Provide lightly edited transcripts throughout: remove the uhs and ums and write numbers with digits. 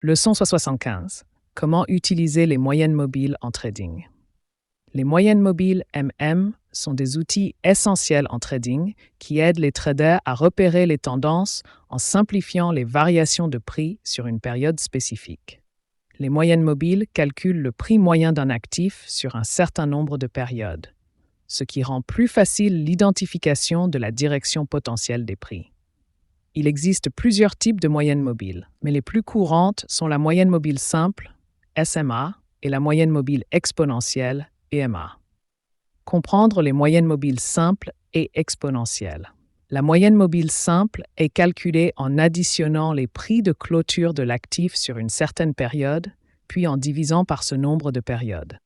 Leçon 75. Comment utiliser les moyennes mobiles en trading. Les moyennes mobiles MM sont des outils essentiels en trading qui aident les traders à repérer les tendances en simplifiant les variations de prix sur une période spécifique. Les moyennes mobiles calculent le prix moyen d'un actif sur un certain nombre de périodes, ce qui rend plus facile l'identification de la direction potentielle des prix. Il existe plusieurs types de moyennes mobiles, mais les plus courantes sont la moyenne mobile simple, SMA, et la moyenne mobile exponentielle, EMA. Comprendre les moyennes mobiles simples et exponentielles. La moyenne mobile simple est calculée en additionnant les prix de clôture de l'actif sur une certaine période, puis en divisant par ce nombre de périodes.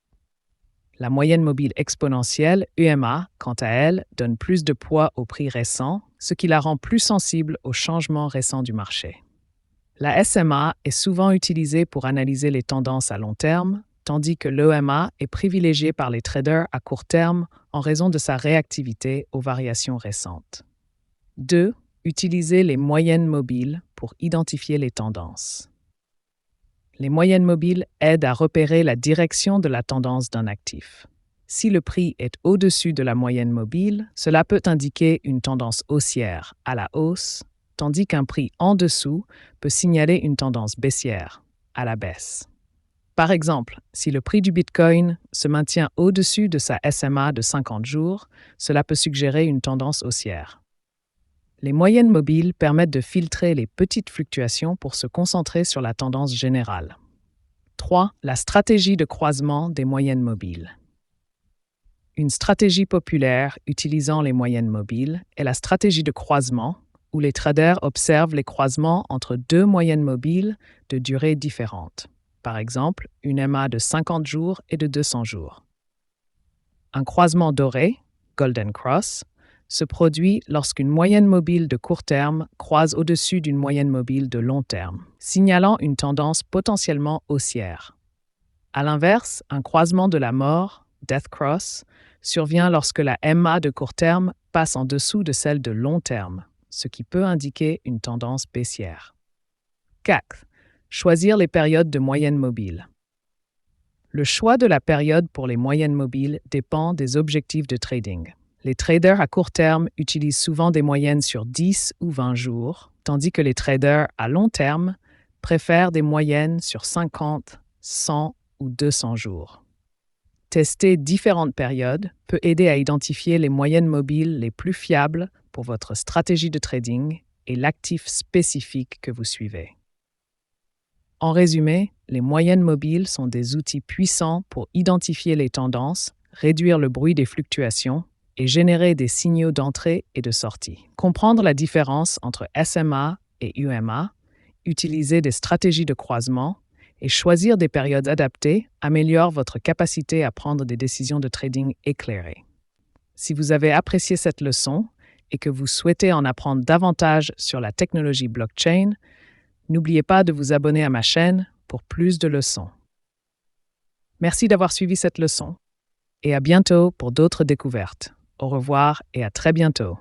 La moyenne mobile exponentielle, EMA, quant à elle, donne plus de poids au prix récent, ce qui la rend plus sensible aux changements récents du marché. La SMA est souvent utilisée pour analyser les tendances à long terme, tandis que l'EMA est privilégiée par les traders à court terme en raison de sa réactivité aux variations récentes. 2. Utiliser les moyennes mobiles pour identifier les tendances. Les moyennes mobiles aident à repérer la direction de la tendance d'un actif. Si le prix est au-dessus de la moyenne mobile, cela peut indiquer une tendance haussière à la hausse, tandis qu'un prix en dessous peut signaler une tendance baissière à la baisse. Par exemple, si le prix du Bitcoin se maintient au-dessus de sa SMA de 50 jours, cela peut suggérer une tendance haussière. Les moyennes mobiles permettent de filtrer les petites fluctuations pour se concentrer sur la tendance générale. 3. La stratégie de croisement des moyennes mobiles. Une stratégie populaire utilisant les moyennes mobiles est la stratégie de croisement, où les traders observent les croisements entre deux moyennes mobiles de durée différente. Par exemple, une EMA de 50 jours et de 200 jours. Un croisement doré, Golden Cross, se produit lorsqu'une moyenne mobile de court terme croise au-dessus d'une moyenne mobile de long terme, signalant une tendance potentiellement haussière. À l'inverse, un croisement de la mort, Death Cross, survient lorsque la MA de court terme passe en dessous de celle de long terme, ce qui peut indiquer une tendance baissière. 4. Choisir les périodes de moyenne mobile. Le choix de la période pour les moyennes mobiles dépend des objectifs de trading. Les traders à court terme utilisent souvent des moyennes sur 10 ou 20 jours, tandis que les traders à long terme préfèrent des moyennes sur 50, 100 ou 200 jours. Tester différentes périodes peut aider à identifier les moyennes mobiles les plus fiables pour votre stratégie de trading et l'actif spécifique que vous suivez. En résumé, les moyennes mobiles sont des outils puissants pour identifier les tendances, réduire le bruit des fluctuations et générer des signaux d'entrée et de sortie. Comprendre la différence entre SMA et UMA, utiliser des stratégies de croisement et choisir des périodes adaptées améliore votre capacité à prendre des décisions de trading éclairées. Si vous avez apprécié cette leçon et que vous souhaitez en apprendre davantage sur la technologie blockchain, n'oubliez pas de vous abonner à ma chaîne pour plus de leçons. Merci d'avoir suivi cette leçon et à bientôt pour d'autres découvertes. Au revoir et à très bientôt.